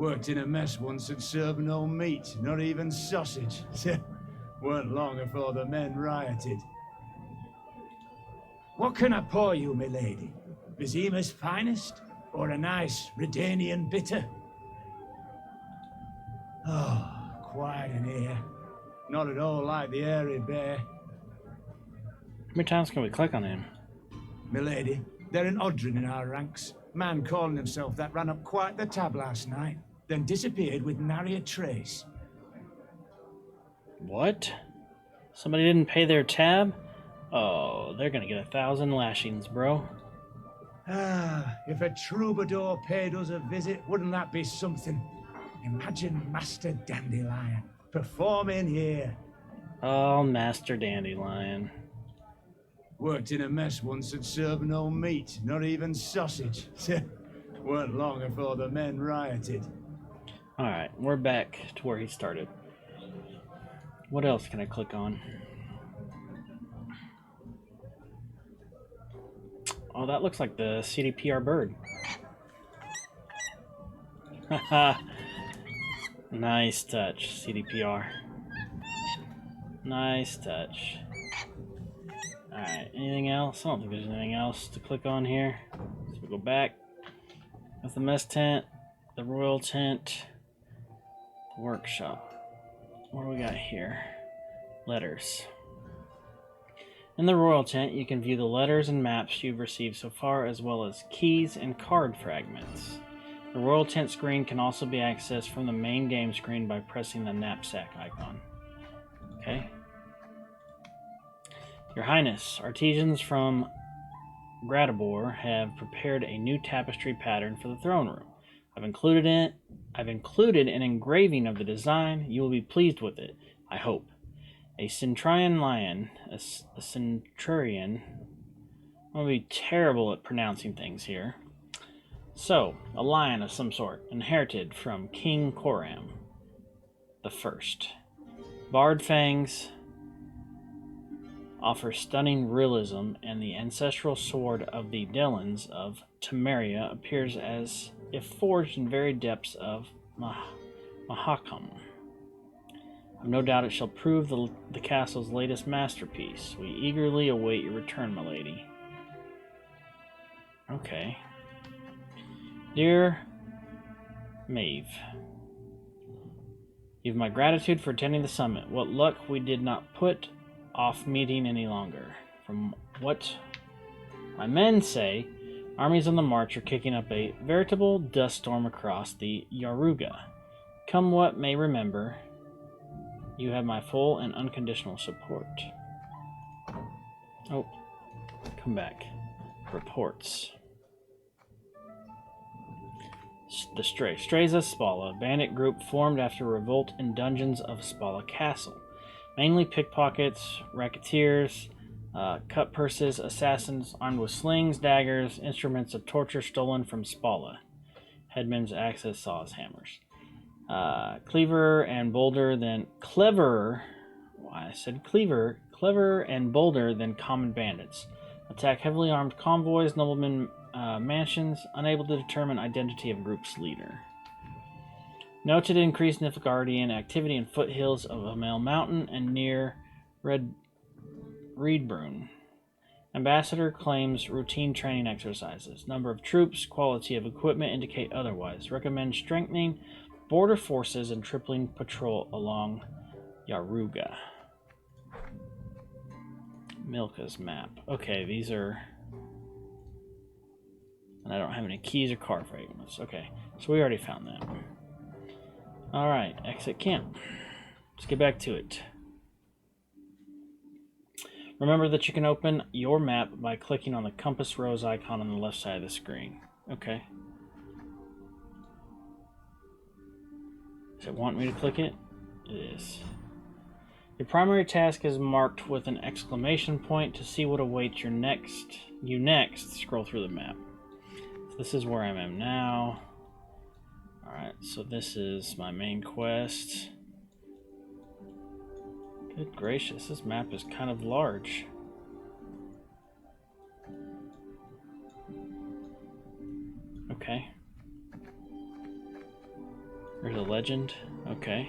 Worked in a mess once and served no meat, not even sausage. Weren't long before the men rioted. What can I pour you, my lady? Vizima's finest? Or a nice Redanian bitter? Oh, quiet in here. Not at all like the airy bear. How many times can we click on him? Milady, they're an oddrin in our ranks. Man calling himself that ran up quite the tab last night, then disappeared with nary a trace. What? Somebody didn't pay their tab? Oh, they're gonna get 1,000 lashings, bro. Ah, if a troubadour paid us a visit, wouldn't that be something? Imagine Master Dandelion performing here. Oh, Master Dandelion. Worked in a mess once and served no meat, not even sausage. Weren't long before the men rioted. Alright, we're back to where he started. What else can I click on? Oh, that looks like the CDPR bird. Haha. Nice touch, CDPR. Nice touch. Alright, anything else? I don't think there's anything else to click on here. So we go back. That's the mess tent, the royal tent, the workshop. What do we got here? Letters. In the royal tent, you can view the letters and maps you've received so far, as well as keys and card fragments. The royal tent screen can also be accessed from the main game screen by pressing the knapsack icon. Okay. Your Highness, artisans from Gradabor have prepared a new tapestry pattern for the throne room. I've included an engraving of the design. You will be pleased with it, I hope. A centurion lion, a centurion. I'm going to be terrible at pronouncing things here. So, a lion of some sort, inherited from King Coram the First. Barred fangs offer stunning realism, and the ancestral sword of the Dillons of Temeria appears as if forged in very depths of Mahakam. I've no doubt it shall prove the castle's latest masterpiece. We eagerly await your return, my lady. Okay. Dear Maeve, you've my gratitude for attending the summit. What luck we did not put off meeting any longer. From what my men say, armies on the march are kicking up a veritable dust storm across the Yaruga. Come what may, remember, you have my full and unconditional support. Oh, come back. Reports. The Strays of Spala, a bandit group formed after a revolt in dungeons of Spala Castle. Mainly pickpockets, racketeers, cut purses, assassins armed with slings, daggers, instruments of torture stolen from Spala. Headmen's axes, saws, hammers. Cleverer and bolder than cleverer and bolder than common bandits. Attack heavily armed convoys, noblemen, mansions, unable to determine identity of group's leader. Noted increased Nilfgaardian activity in foothills of Amel Mountain and near Reedbrun. Ambassador claims routine training exercises. Number of troops, quality of equipment indicate otherwise. Recommend strengthening border forces and tripling patrol along Yaruga. Milka's map. Okay, these are... And I don't have any keys or card fragments. Okay, so we already found that. Alright, exit camp. Let's get back to it. Remember that you can open your map by clicking on the compass rose icon on the left side of the screen. Okay. Does it want me to click it? It is. Your primary task is marked with an exclamation point. To see what awaits you next, scroll through the map. So this is where I am now. Alright, so this is my main quest. Good gracious, this map is kind of large. Okay. There's a legend. Okay.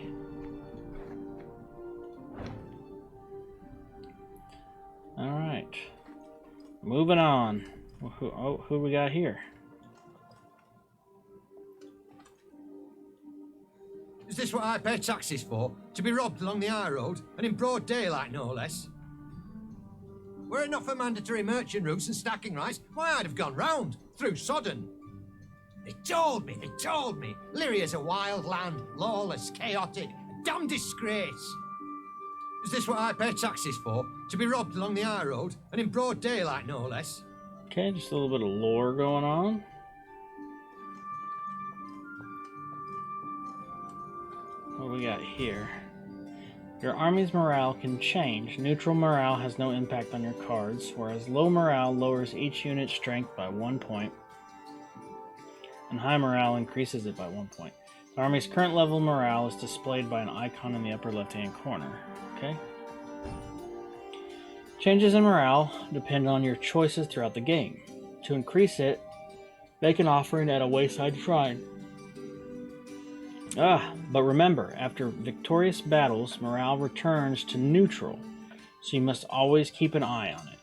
Alright. Moving on. Who we got here? Is this what I pay taxes for? To be robbed along the high road, and in broad daylight, no less? Were it not for mandatory merchant routes and stacking rights, why, I'd have gone round, through Sodden. They told me. Lyria's a wild land, lawless, chaotic, a damn disgrace. Is this what I pay taxes for? To be robbed along the high road, and in broad daylight, no less? Okay, just a little bit of lore going on. What do we got here? Your army's morale can change. Neutral morale has no impact on your cards, whereas low morale lowers each unit's strength by 1 point, and high morale increases it by 1 point. The army's current level morale is displayed by an icon in the upper left-hand corner. Okay. Changes in morale depend on your choices throughout the game. To increase it, make an offering at a wayside shrine. But remember, after victorious battles, morale returns to neutral, so you must always keep an eye on it.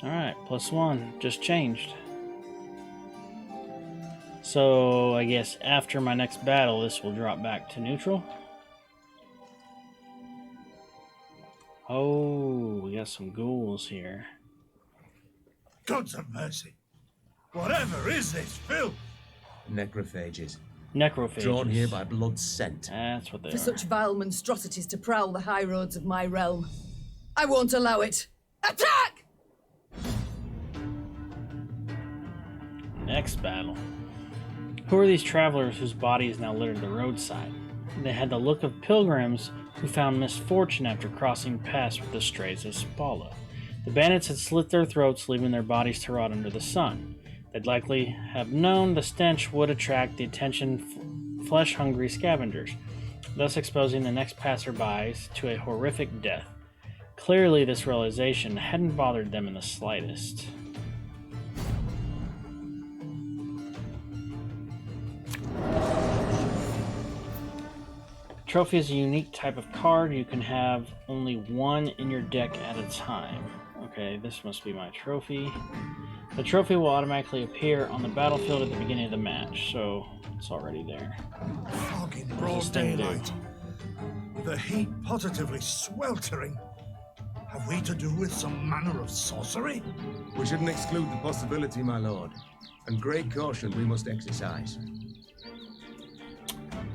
Alright, +1, just changed. So, I guess after my next battle, this will drop back to neutral. Oh, we got some ghouls here. Gods have mercy. Whatever is this filth? Necrophages. Necrophages. Drawn here by blood scent. That's what they For are. such vile monstrosities to prowl the high roads of my realm. I won't allow it. Attack! Next battle. Who are these travelers whose bodies now littered the roadside? They had the look of pilgrims who found misfortune after crossing paths with the strays of Spala. The bandits had slit their throats, leaving their bodies to rot under the sun. They'd likely have known the stench would attract the attention flesh-hungry scavengers, thus exposing the next passerbys to a horrific death. Clearly, this realization hadn't bothered them in the slightest. Trophy is a unique type of card. You can have only one in your deck at a time. Okay, this must be my trophy. The trophy will automatically appear on the battlefield at the beginning of the match, so it's already there. Fog in What does broad this thing do? daylight. The heat positively sweltering. Have we to do with some manner of sorcery? We shouldn't exclude the possibility, my lord. And great caution we must exercise.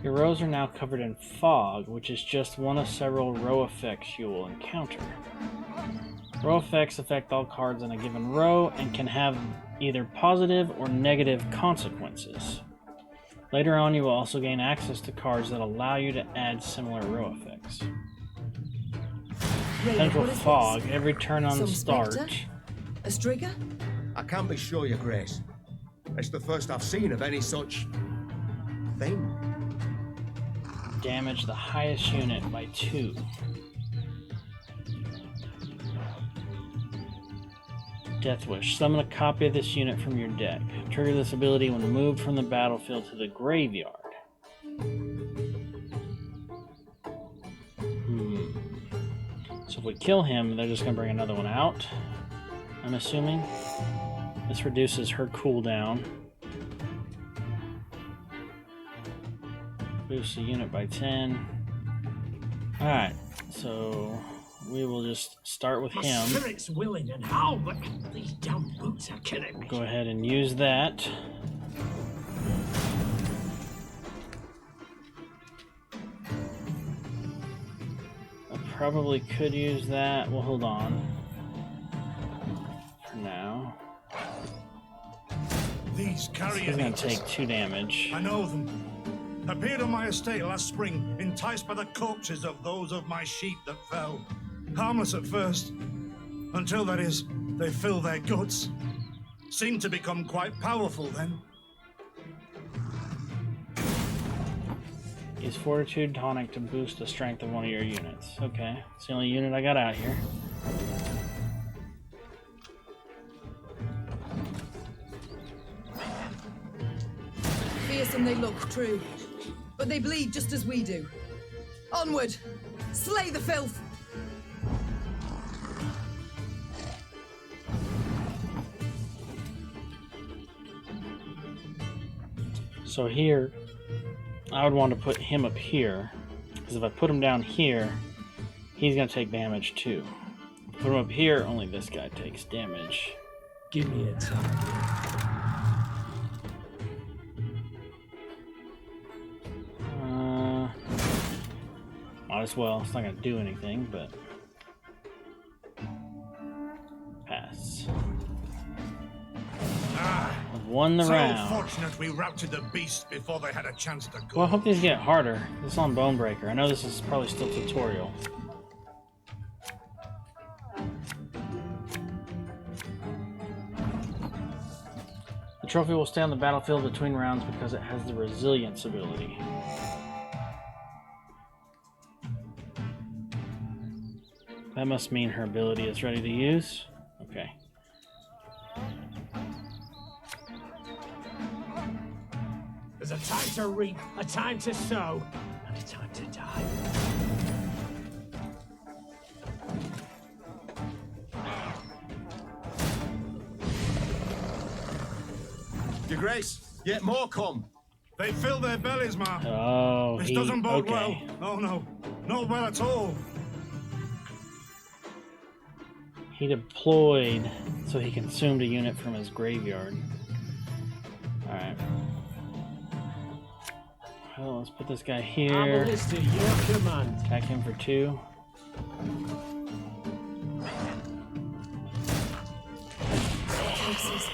Your rows are now covered in fog, which is just one of several row effects you will encounter. Row effects affect all cards in a given row and can have either positive or negative consequences. Later on, you will also gain access to cards that allow you to add similar row effects. Central What is fog, this? every turn on Some start. spectre? A strigger? I can't be sure, your grace. It's the first I've seen of any such thing. Damage the highest unit by 2. Death Wish. Summon a copy of this unit from your deck. Trigger this ability when moved from the battlefield to the graveyard. So if we kill him, they're just going to bring another one out, I'm assuming. This reduces her cooldown. Boosts the unit by 10. Alright, so we will just start with My him. spirit's willing and how, but these damn boots are killing me. Go ahead and use that. I probably could use that. We'll hold on for now. These carrion He's gonna eaters, take 2 damage. I know them. Appeared on my estate last spring, enticed by the corpses of those of my sheep that fell. Harmless at first, until, that is, they fill their guts. Seemed to become quite powerful then. Use Fortitude Tonic to boost the strength of one of your units. Okay, it's the only unit I got out here. fearsome they look, true. But they bleed just as we do. Onward! Slay the filth! So here, I would want to put him up here, because if I put him down here, he's going to take damage too. Put him up here, only this guy takes damage. Give me a time. Might as well. It's not going to do anything, but pass. I've won the round. So fortunate we routed the beast before they had a chance to go. Well, I hope these get harder. This is on Thronebreaker. I know this is probably still tutorial. The trophy will stay on the battlefield between rounds because it has the resilience ability. That must mean her ability is ready to use. Okay. There's a time to reap, a time to sow, and a time to die. Your Grace, yet more come. They fill their bellies, ma. Oh, This doesn't bode okay. well. Oh no, not well at all. He deployed, so he consumed a unit from his graveyard. Alright. Well, let's put this guy I'm here. listed, your command. Attack him for 2. Horses.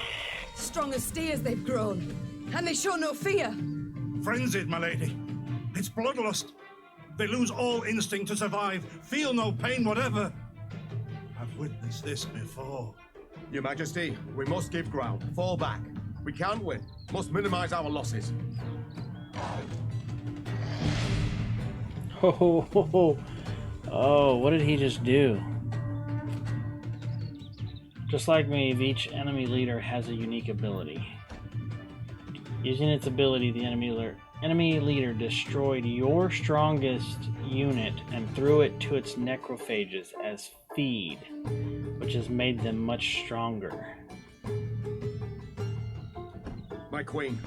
Strong as steers they've grown. And they show no fear. Frenzied, my lady. It's bloodlust. They lose all instinct to survive, feel no pain whatever. I've witnessed this before. Your Majesty, we must give ground. Fall back. We can't win. Must minimize our losses. Oh, what did he just do? Just like me, each enemy leader has a unique ability. Using its ability, the enemy leader destroyed your strongest unit and threw it to its necrophages as feed, which has made them much stronger. My queen,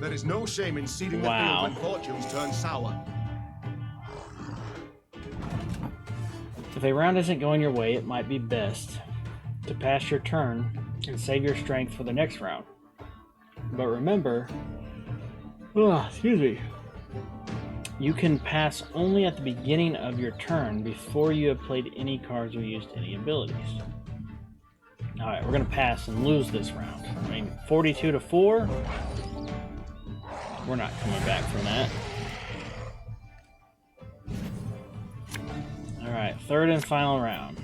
there is no shame in ceding Wow. the field when fortunes turn sour. If a round isn't going your way, it might be best to pass your turn and save your strength for the next round. But remember, excuse me, you can pass only at the beginning of your turn before you have played any cards or used any abilities. Alright, we're going to pass and lose this round. I mean, 42-4, we're not coming back from that. Alright, third and final round.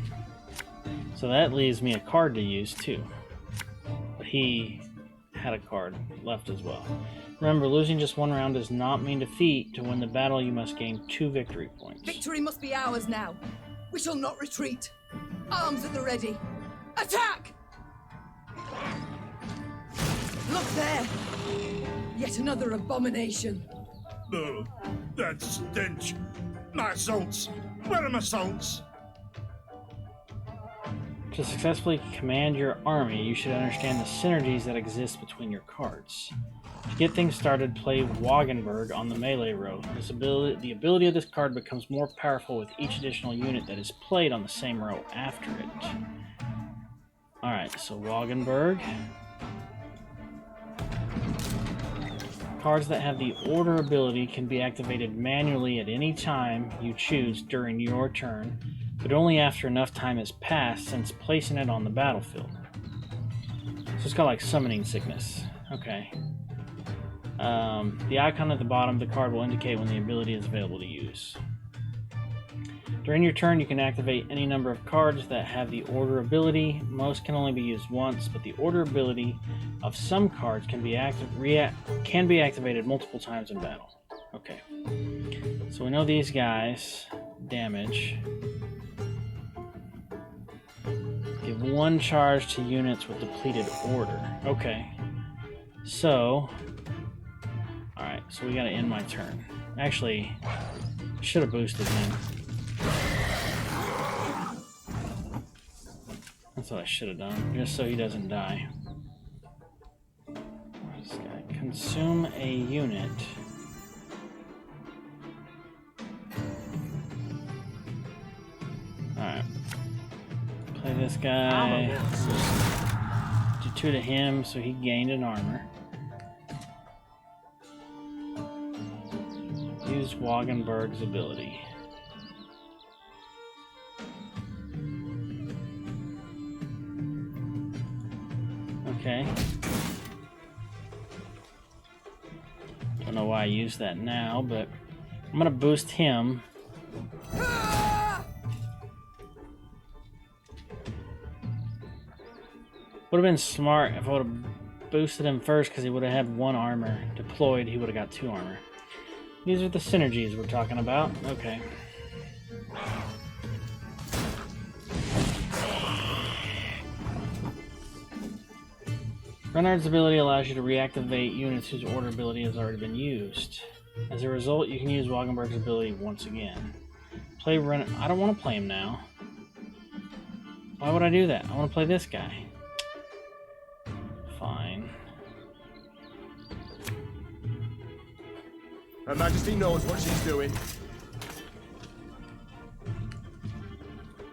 So that leaves me a card to use too. But he had a card left as well. Remember, losing just one round does not mean defeat. To win the battle, you must gain 2 victory points. Victory must be ours now. We shall not retreat. Arms at the ready. Attack! Look there! Yet another abomination. Ugh, that stench. My salts. Where are my salts? To successfully command your army, you should understand the synergies that exist between your cards. To get things started, play Wagenberg on the melee row. The ability of this card becomes more powerful with each additional unit that is played on the same row after it. Alright, so Wagenberg. Cards that have the order ability can be activated manually at any time you choose during your turn, but only after enough time has passed since placing it on the battlefield. So it's got like summoning sickness. Okay. The icon at the bottom of the card will indicate when the ability is available to use. During your turn, you can activate any number of cards that have the order ability. Most can only be used once, but the order ability of some cards can be activated multiple times in battle. Okay. So we know these guys damage. Give 1 charge to units with depleted order. Okay. So Alright, so we gotta end my turn. Actually, should have boosted him. That's what I should have done, just so he doesn't die. This guy. Consume a unit. Alright. Play this guy. Do 2 to him, so he gained an armor. Use Wagenberg's ability. Okay. Don't know why I use that now, but I'm gonna boost him. Would have been smart if I would have boosted him first, because he would have had 1 armor. Deployed, he would have got 2 armor. These are the synergies we're talking about. Okay. Renard's ability allows you to reactivate units whose order ability has already been used. As a result, you can use Wagenberg's ability once again. Play Renard. I don't want to play him now. Why would I do that? I want to play this guy. Fine. Her Majesty knows what she's doing.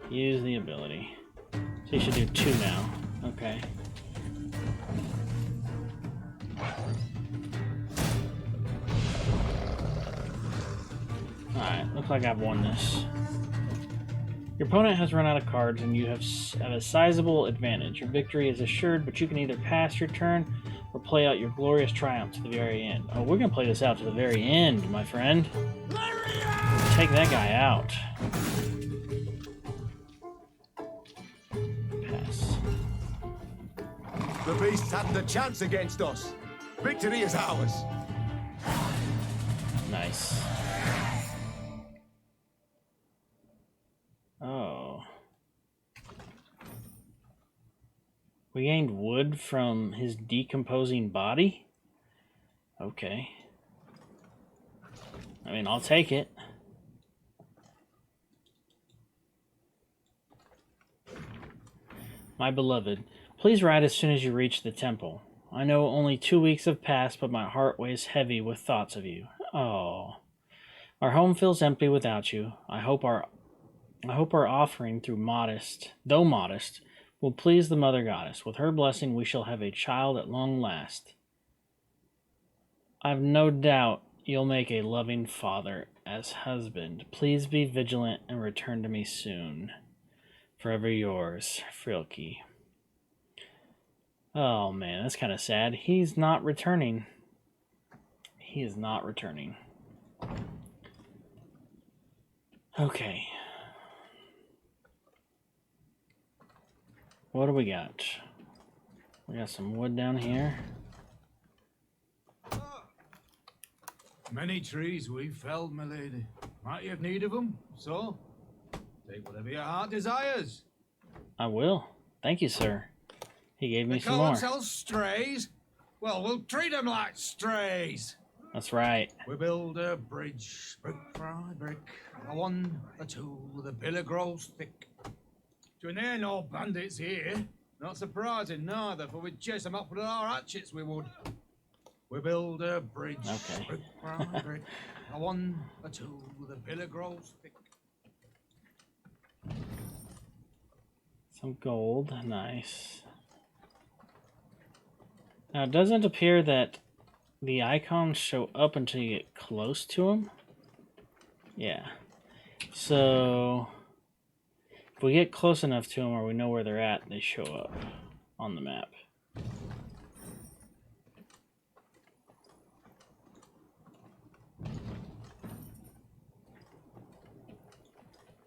Use the ability. So you should do 2 now. Okay. Alright, looks like I've won this. Your opponent has run out of cards and you have a sizable advantage. Your victory is assured, but you can either pass your turn or play out your glorious triumph to the very end. Oh, we're going to play this out to the very end, my friend. Take that guy out. Pass. The beasts hadn't a chance against us. Victory is ours. Nice. Oh. We gained wood from his decomposing body? Okay. I mean, I'll take it. My beloved, please ride as soon as you reach the temple. I know only 2 weeks have passed, but my heart weighs heavy with thoughts of you. Oh. Our home feels empty without you. I hope our offering, though modest, will please the Mother Goddess. With her blessing, we shall have a child at long last. I've no doubt you'll make a loving father as husband. Please be vigilant and return to me soon. Forever yours, Frilke. Oh man, that's kind of sad. He's not returning. He is not returning. Okay. What do we got? We got some wood down here. Many trees we've felled, my lady. Might you have need of them? So, take whatever your heart desires. I will. Thank you, sir. He gave me They some call more. themselves strays. Well, we'll treat them like strays. That's right. We build a bridge, brick by brick, a 1, a 2, the pillar grows thick. To near no bandits here. Not surprising neither, for we'd chase them up with our hatchets, we would. We build a bridge, Okay. brick by brick, a 1, a 2, the pillar grows thick. Some gold. Nice. Now, it doesn't appear that the icons show up until you get close to them. Yeah. So, if we get close enough to them or we know where they're at, they show up on the map.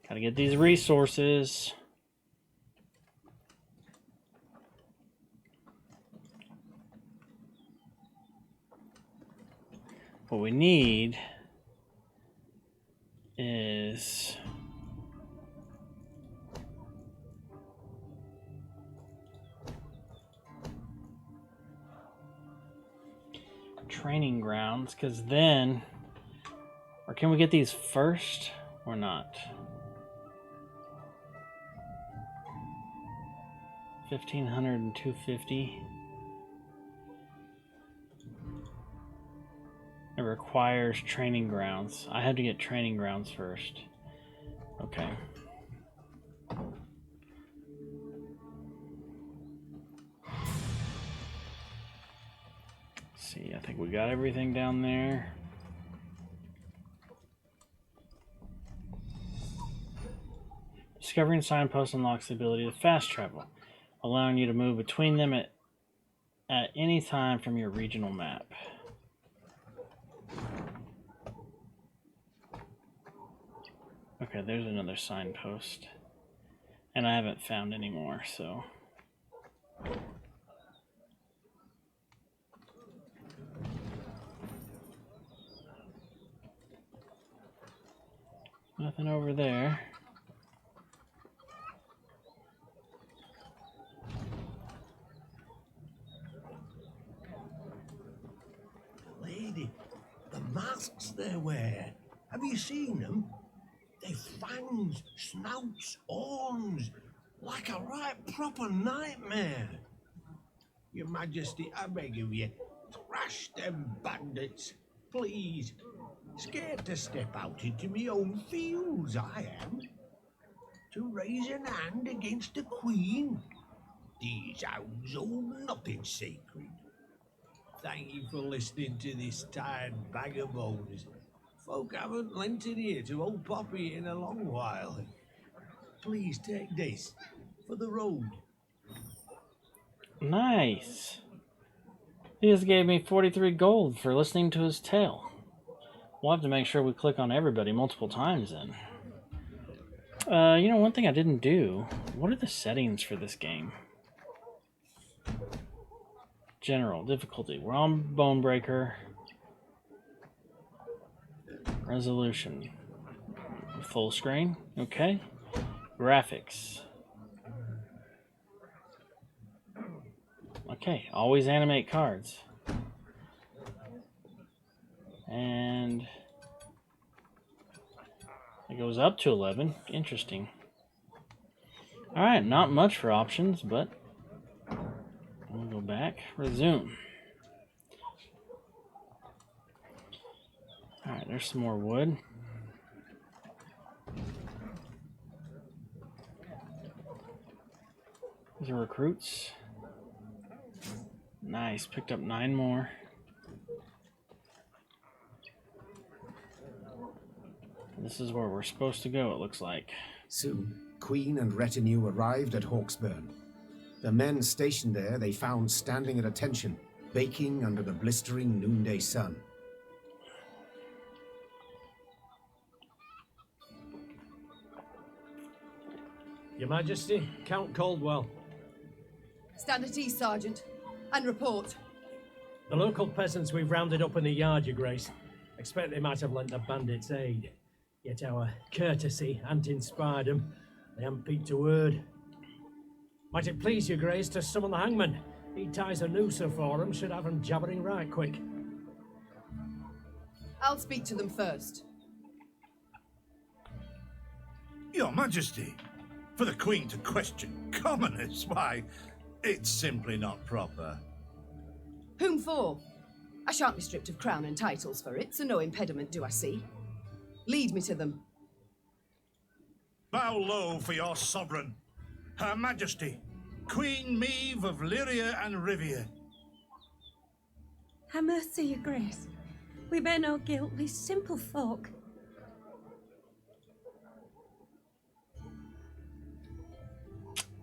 Gotta get these resources. What we need is training grounds, because then, or can we get these first or not? 1,500 and 250. It requires training grounds. I have to get training grounds first. Okay. See, I think we got everything down there. Discovering signposts unlocks the ability to fast travel, allowing you to move between them at any time from your regional map. Okay, there's another signpost. And I haven't found any more, so... Nothing over there. Lady, the masks they wear. Have you seen them? They've fangs, snouts, horns, like a right proper nightmare. Your Majesty, I beg of you, thrash them bandits, please. Scared to step out into me own fields, I am. To raise an hand against the Queen. These hounds hold nothing sacred. Thank you for listening to this tired bag of bones. Folk haven't lent an ear to old Poppy in a long while. Please take this for the road. Nice. He just gave me 43 gold for listening to his tale. We'll have to make sure we click on everybody multiple times then. You know, one thing I didn't do. What are the settings for this game? General, difficulty. We're on Thronebreaker. Resolution. Full screen. Okay. Graphics. Okay, always animate cards. And it goes up to 11. Interesting. Alright, not much for options, but we'll go back. Resume. Alright, there's some more wood. These are recruits. Nice, picked up 9 more. This is where we're supposed to go, it looks like. Soon, Queen and retinue arrived at Hawksburn. The men stationed there they found standing at attention, baking under the blistering noonday sun. Your Majesty, Count Caldwell. Stand at ease, Sergeant, and report. The local peasants we've rounded up in the yard, Your Grace. Expect they might have lent the bandits aid. Yet our courtesy hadn't inspired them. They haven't peeped a word. Might it please Your Grace to summon the hangman? He ties a noose for them, should have them jabbering right quick. I'll speak to them first. Your Majesty, for the Queen to question commoners, why, it's simply not proper. Whom for? I shan't be stripped of crown and titles for it, so no impediment do I see. Lead me to them. Bow low for your sovereign, Her Majesty, Queen Maeve of Lyria and Rivia. Ha' mercy, Your Grace. We bear no guilt, we simple folk.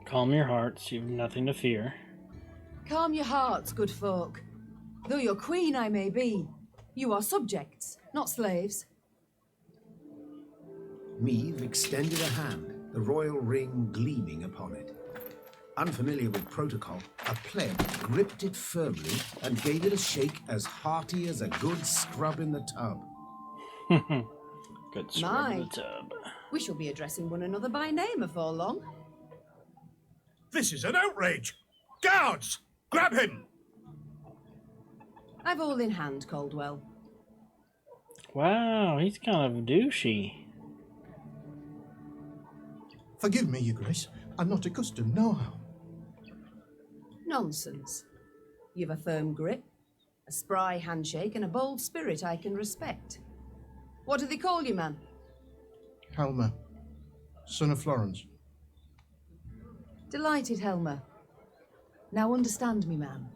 Calm your hearts, you've nothing to fear. Calm your hearts, good folk. Though your queen I may be, you are subjects, not slaves. Maeve extended a hand, the royal ring gleaming upon it. Unfamiliar with protocol, a pleb gripped it firmly and gave it a shake as hearty as a good scrub in the tub. Good scrub in the My. tub. We shall be addressing one another by name afore long. This is an outrage! Guards! Grab him! I've all in hand, Caldwell. Wow, he's kind of douchey. Forgive me, Your Grace. I'm not accustomed, no how. Nonsense. You've a firm grip, a spry handshake, and a bold spirit I can respect. What do they call you, man? Helmer, son of Florence. Delighted, Helmer. Now understand me, man.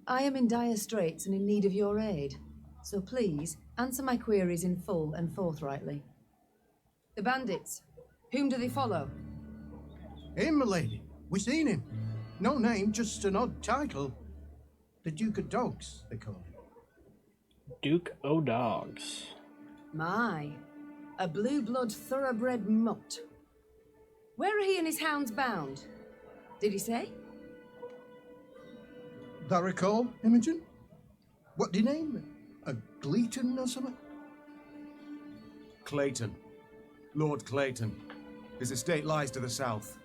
I am in dire straits and in need of your aid, so please answer my queries in full and forthrightly. The bandits, whom do they follow? Him, my lady. We seen him. No name, just an odd title. The Duke of Dogs, they call him. Duke o' Dogs. My, a blue-blood thoroughbred mutt. Where are he and his hounds bound? Did he say? That recall, Imogen? What did he name? A Gleeton or something? Clayton. Lord Clayton. His estate lies to the south.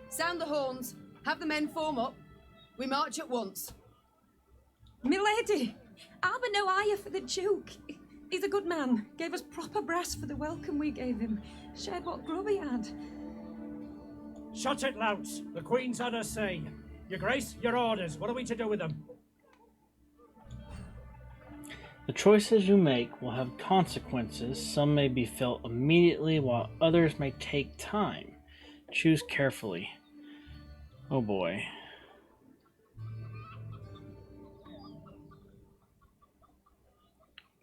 Sound the horns. Have the men form up. We march at once. Milady, I'll be no higher for the Duke. He's a good man. Gave us proper brass for the welcome we gave him. Shared what grub he had. Shut it, louts. The Queen's had her say. Your Grace, your orders. What are we to do with them? The choices you make will have consequences. Some may be felt immediately, while others may take time. Choose carefully. Oh boy.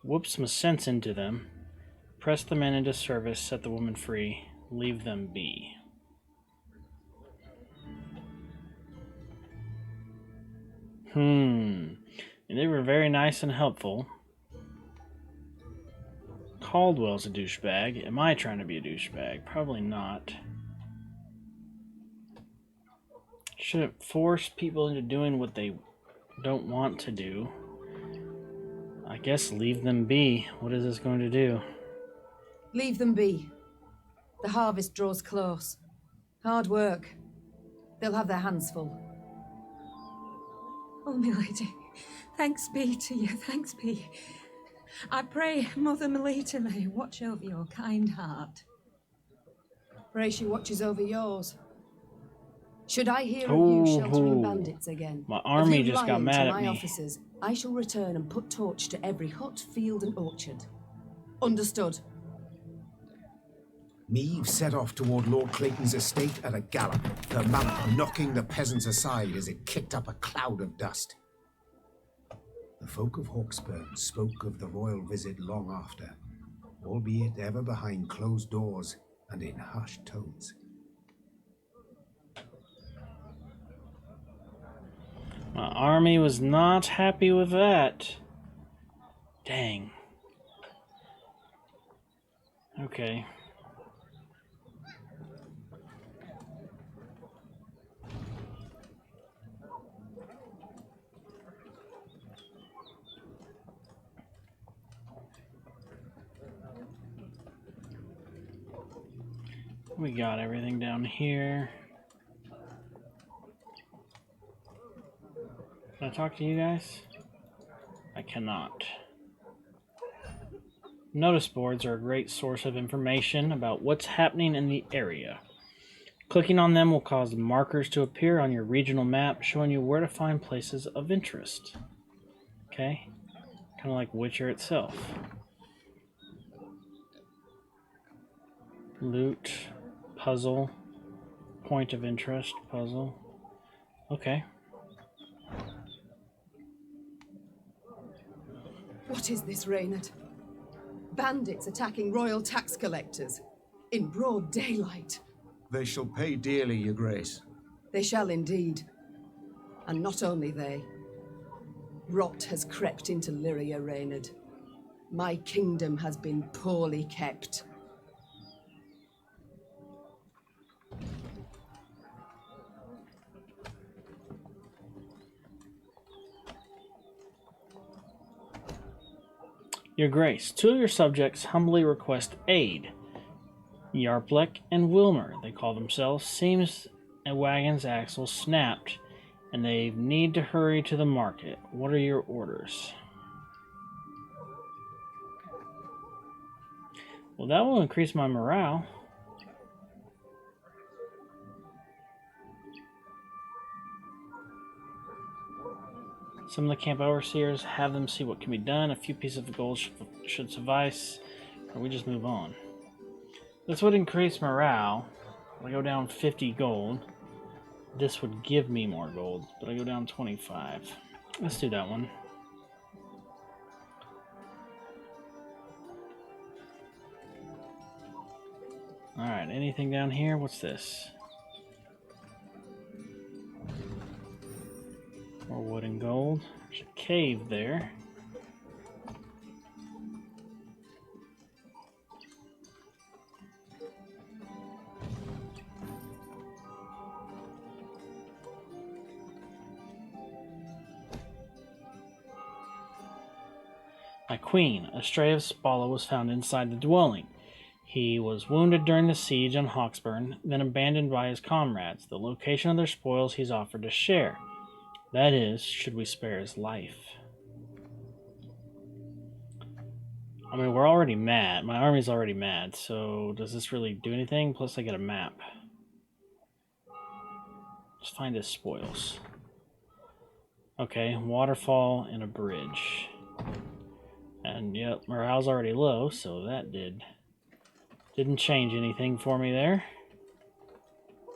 Whoop some sense into them. Press the men into service. Set the woman free. Leave them be. And they were very nice and helpful. Caldwell's a douchebag. Am I trying to be a douchebag? Probably not. Shouldn't force people into doing what they don't want to do. I guess leave them be. What is this going to do? Leave them be. The harvest draws close. Hard work. They'll have their hands full. Oh, milady, thanks be to you, thanks be. I pray Mother Melita may watch over your kind heart. Pray she watches over yours. Should I hear of you sheltering bandits again, my army of you just got lying mad to at my me. officers, I shall return and put torch to every hut, field, and orchard. Understood. Meave set off toward Lord Clayton's estate at a gallop, her mount knocking the peasants aside as it kicked up a cloud of dust. The folk of Hawksburn spoke of the royal visit long after, albeit ever behind closed doors and in hushed tones. My army was not happy with that. Dang. Okay. We got everything down here. Can I talk to you guys? I cannot. Notice boards are a great source of information about what's happening in the area. Clicking on them will cause markers to appear on your regional map, showing you where to find places of interest. Okay? Kind of like Witcher itself. Loot, puzzle, point of interest, puzzle. Okay. What is this, Reynard? Bandits attacking royal tax collectors in broad daylight. They shall pay dearly, Your Grace. They shall indeed. And not only they. Rot has crept into Lyria, Reynard. My kingdom has been poorly kept. Your Grace, two of your subjects humbly request aid. Jwolfpac and Wilmer, they call themselves. Seems a wagon's axle snapped And they need to hurry to the market. What are your orders? Well, that will increase my morale. Some of the camp overseers, have them see what can be done. A few pieces of gold should suffice, or we just move on. This would increase morale. If I go down 50 gold, this would give me more gold, but I go down 25. Let's do that one. Alright, anything down here? What's this? More wood and gold. There's a cave there. My queen, a stray of Spalla, was found inside the dwelling. He was wounded during the siege on Hawksburn, then abandoned by his comrades. The location of their spoils he's offered to share. That is, should we spare his life. I mean, we're already mad. My army's already mad, so does this really do anything? Plus I get a map. Let's find his spoils. Okay, waterfall and a bridge. And yep, morale's already low, so that didn't change anything for me there.